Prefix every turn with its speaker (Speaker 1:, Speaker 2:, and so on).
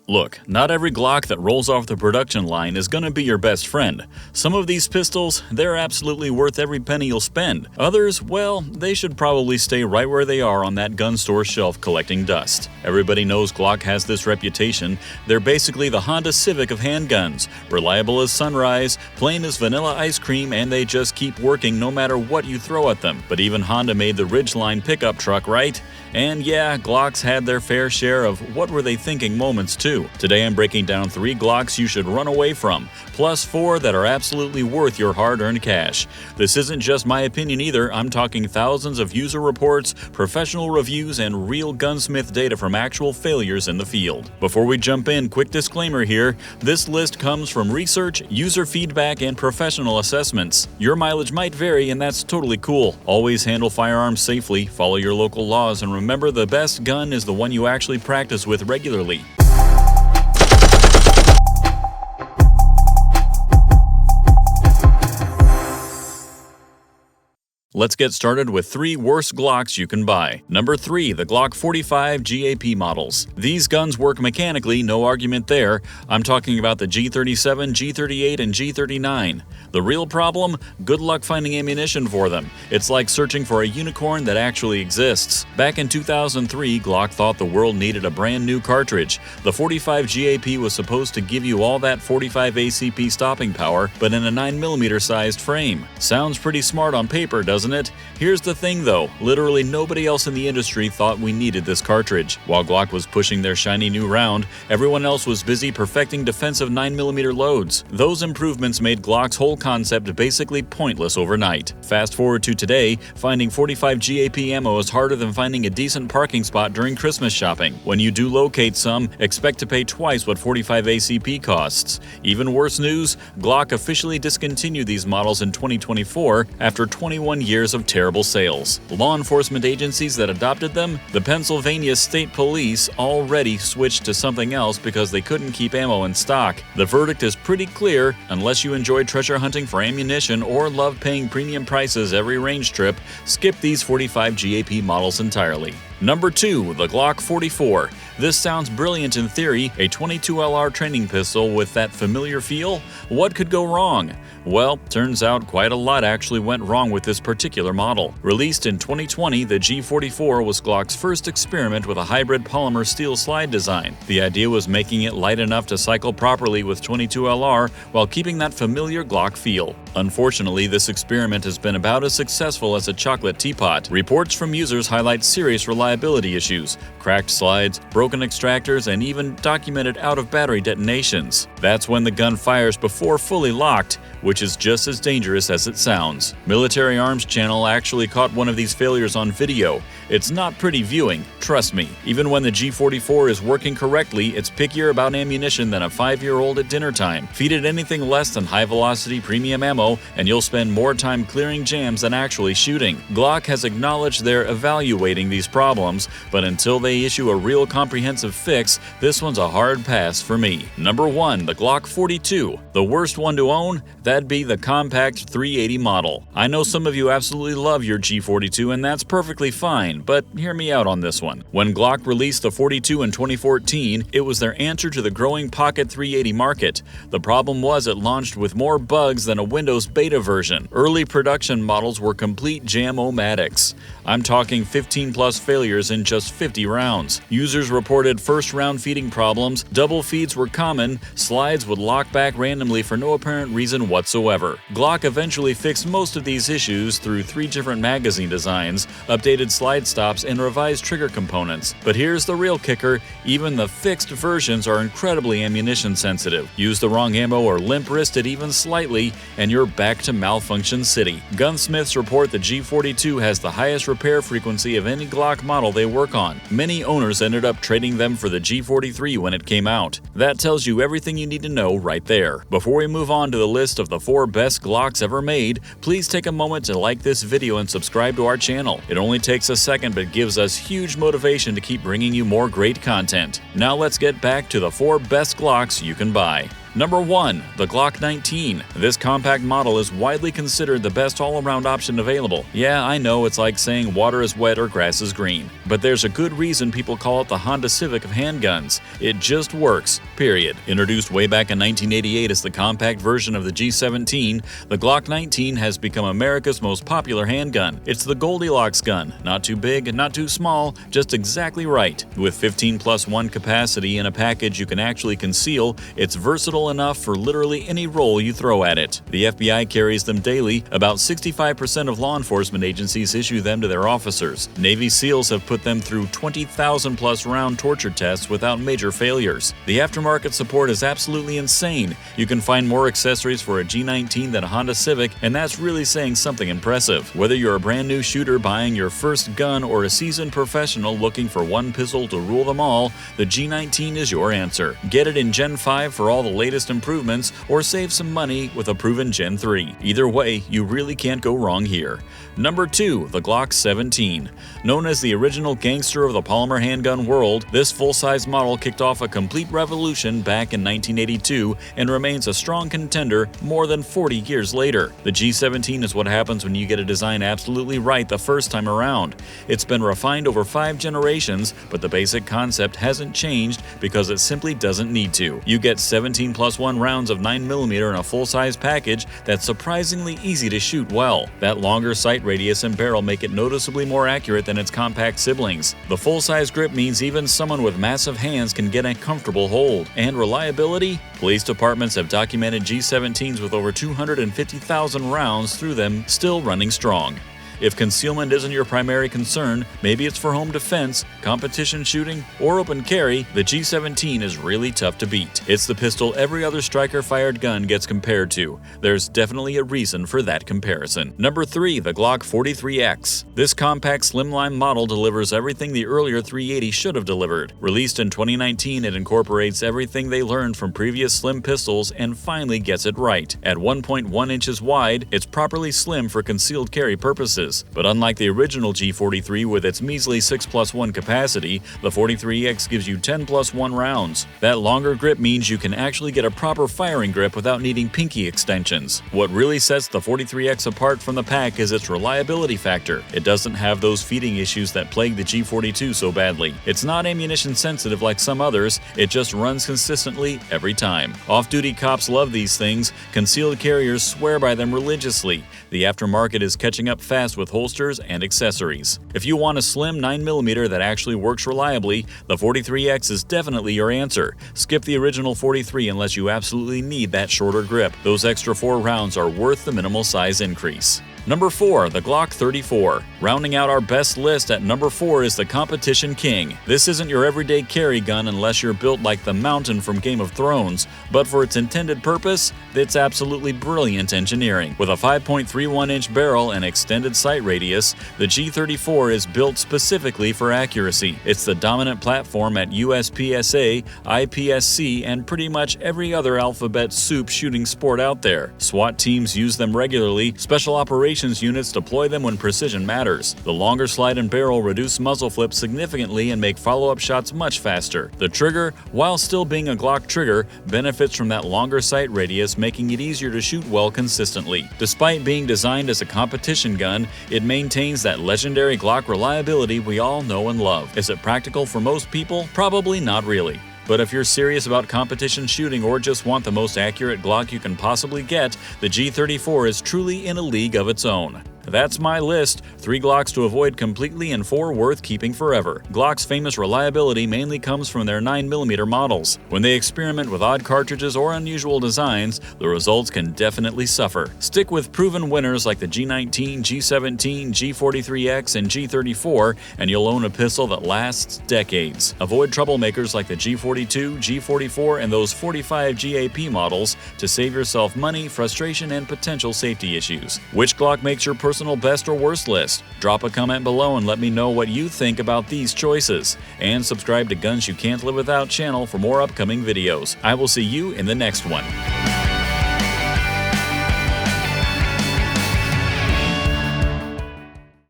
Speaker 1: Look, not every Glock that rolls off the production line is gonna be your best friend. Some of these pistols, they're absolutely worth every penny you'll spend. Others, well, they should probably stay right where they are on that gun store shelf collecting dust. Everybody knows Glock has this reputation. They're basically the Honda Civic of handguns. Reliable as sunrise, plain as vanilla ice cream, and they just keep working no matter what you throw at them. But even Honda made the Ridgeline pickup truck, right? And yeah, Glocks had their fair share of what were they thinking moments too. Today I'm breaking down 3 Glocks you should run away from, plus 4 that are absolutely worth your hard-earned cash. This isn't just my opinion either, I'm talking thousands of user reports, professional reviews, and real gunsmith data from actual failures in the field. Before we jump in, quick disclaimer here, this list comes from research, user feedback, and professional assessments. Your mileage might vary, and that's totally cool. Always handle firearms safely, follow your local laws, and remember the best gun is the one you actually practice with regularly. Let's get started with 3 worst Glocks you can buy. Number 3, the Glock 45 GAP models. These guns work mechanically, no argument there. I'm talking about the G37, G38, and G39. The real problem? Good luck finding ammunition for them. It's like searching for a unicorn that actually exists. Back in 2003, Glock thought the world needed a brand new cartridge. The 45 GAP was supposed to give you all that 45 ACP stopping power, but in a 9mm sized frame. Sounds pretty smart on paper, doesn't it? Here's the thing though, literally nobody else in the industry thought we needed this cartridge. While Glock was pushing their shiny new round, everyone else was busy perfecting defensive 9mm loads. Those improvements made Glock's whole concept basically pointless overnight. Fast forward to today, finding 45 GAP ammo is harder than finding a decent parking spot during Christmas shopping. When you do locate some, expect to pay twice what 45 ACP costs. Even worse news, Glock officially discontinued these models in 2024 after 21 years of terrible sales. Law enforcement agencies that adopted them, the Pennsylvania State Police, already switched to something else because they couldn't keep ammo in stock. The verdict is pretty clear: unless you enjoy treasure hunting for ammunition or love paying premium prices every range trip, skip these 45 GAP models entirely. Number 2, the Glock 44. This sounds brilliant in theory, a 22LR training pistol with that familiar feel? What could go wrong? Well, turns out quite a lot actually went wrong with this particular model. Released in 2020, the G44 was Glock's first experiment with a hybrid polymer steel slide design. The idea was making it light enough to cycle properly with 22LR while keeping that familiar Glock feel. Unfortunately, this experiment has been about as successful as a chocolate teapot. Reports from users highlight serious reliability issues, cracked slides, broken extractors, and even documented out-of-battery detonations. That's when the gun fires before fully locked, which is just as dangerous as it sounds. Military Arms Channel actually caught one of these failures on video. It's not pretty viewing, trust me. Even when the G44 is working correctly, it's pickier about ammunition than a 5-year-old at dinner time. Feed it anything less than high-velocity premium ammo, and you'll spend more time clearing jams than actually shooting. Glock has acknowledged they're evaluating these problems, but until they issue a real comprehensive fix, this one's a hard pass for me. Number 1, the Glock 42. The worst one to own? That'd be the compact 380 model. I know some of you absolutely love your G42, and that's perfectly fine, but hear me out on this one. When Glock released the 42 in 2014, it was their answer to the growing pocket 380 market. The problem was it launched with more bugs than a Windows beta version. Early production models were complete jam-o-matics. I'm talking 15+ failures in just 50 rounds. Users reported first-round feeding problems, double feeds were common, slides would lock back randomly for no apparent reason whatsoever. Glock eventually fixed most of these issues through 3 different magazine designs, updated slide stops, and revised trigger components. But here's the real kicker: even the fixed versions are incredibly ammunition sensitive. Use the wrong ammo or limp wrist it even slightly, and you're back to malfunction city. Gunsmiths report the G42 has the highest repair frequency of any Glock model they work on. Many owners ended up trading them for the G43 when it came out. That tells you everything you need to know right there. Before we move on to the list of the 4 best Glocks ever made, please take a moment to like this video and subscribe to our channel. It only takes a second but gives us huge motivation to keep bringing you more great content. Now let's get back to the 4 best Glocks you can buy. Number 1. The Glock 19. This compact model is widely considered the best all-around option available. Yeah, I know it's like saying water is wet or grass is green. But there's a good reason people call it the Honda Civic of handguns. It just works, period. Introduced way back in 1988 as the compact version of the G17, the Glock 19 has become America's most popular handgun. It's the Goldilocks gun. Not too big, not too small, just exactly right. With 15+1 capacity in a package you can actually conceal, it's versatile enough for literally any role you throw at it. The FBI carries them daily. About 65% of law enforcement agencies issue them to their officers. Navy SEALs have put them through 20,000+ round torture tests without major failures. The aftermarket support is absolutely insane. You can find more accessories for a G19 than a Honda Civic, and that's really saying something impressive. Whether you're a brand new shooter buying your first gun or a seasoned professional looking for one pistol to rule them all, the G19 is your answer. Get it in Gen 5 for all the latest improvements, or save some money with a proven Gen 3. Either way, you really can't go wrong here. Number 2. The Glock 17. Known as the original gangster of the polymer handgun world, this full-size model kicked off a complete revolution back in 1982 and remains a strong contender more than 40 years later. The G17 is what happens when you get a design absolutely right the first time around. It's been refined over 5 generations, but the basic concept hasn't changed because it simply doesn't need to. You get 17+1 rounds of 9mm in a full-size package that's surprisingly easy to shoot well. That longer sight radius and barrel make it noticeably more accurate than its compact siblings. The full-size grip means even someone with massive hands can get a comfortable hold. And reliability? Police departments have documented G17s with over 250,000 rounds through them still running strong. If concealment isn't your primary concern, maybe it's for home defense, competition shooting, or open carry, the G17 is really tough to beat. It's the pistol every other striker-fired gun gets compared to. There's definitely a reason for that comparison. Number 3. The Glock 43X. This compact slimline model delivers everything the earlier 380 should have delivered. Released in 2019, it incorporates everything they learned from previous slim pistols and finally gets it right. At 1.1 inches wide, it's properly slim for concealed carry purposes. But unlike the original G43 with its measly 6+1 capacity, the 43X gives you 10+1 rounds. That longer grip means you can actually get a proper firing grip without needing pinky extensions. What really sets the 43X apart from the pack is its reliability factor. It doesn't have those feeding issues that plague the G42 so badly. It's not ammunition sensitive like some others, it just runs consistently every time. Off-duty cops love these things, concealed carriers swear by them religiously. The aftermarket is catching up fast with holsters and accessories. If you want a slim 9mm that actually works reliably, the 43X is definitely your answer. Skip the original 43 unless you absolutely need that shorter grip. Those extra 4 rounds are worth the minimal size increase. Number 4. The Glock 34. Rounding out our best list at number 4 is the Competition King. This isn't your everyday carry gun unless you're built like the Mountain from Game of Thrones, but for its intended purpose, it's absolutely brilliant engineering. With a 5.31-inch barrel and extended sight radius, the G34 is built specifically for accuracy. It's the dominant platform at USPSA, IPSC, and pretty much every other alphabet soup shooting sport out there. SWAT teams use them regularly, special operations units deploy them when precision matters. The longer slide and barrel reduce muzzle flip significantly and make follow-up shots much faster. The trigger, while still being a Glock trigger, benefits from that longer sight radius, making it easier to shoot well consistently. Despite being designed as a competition gun, it maintains that legendary Glock reliability we all know and love. Is it practical for most people? Probably not really. But if you're serious about competition shooting or just want the most accurate Glock you can possibly get, the G34 is truly in a league of its own. That's my list. 3 Glocks to avoid completely and 4 worth keeping forever. Glock's famous reliability mainly comes from their 9mm models. When they experiment with odd cartridges or unusual designs, the results can definitely suffer. Stick with proven winners like the G19, G17, G43X, and G34, and you'll own a pistol that lasts decades. Avoid troublemakers like the G42, G44, and those 45 GAP models to save yourself money, frustration, and potential safety issues. Which Glock makes your personal best or worst list? Drop a comment below and let me know what you think about these choices. And subscribe to Guns You Can't Live Without channel for more upcoming videos. I will see you in the next one.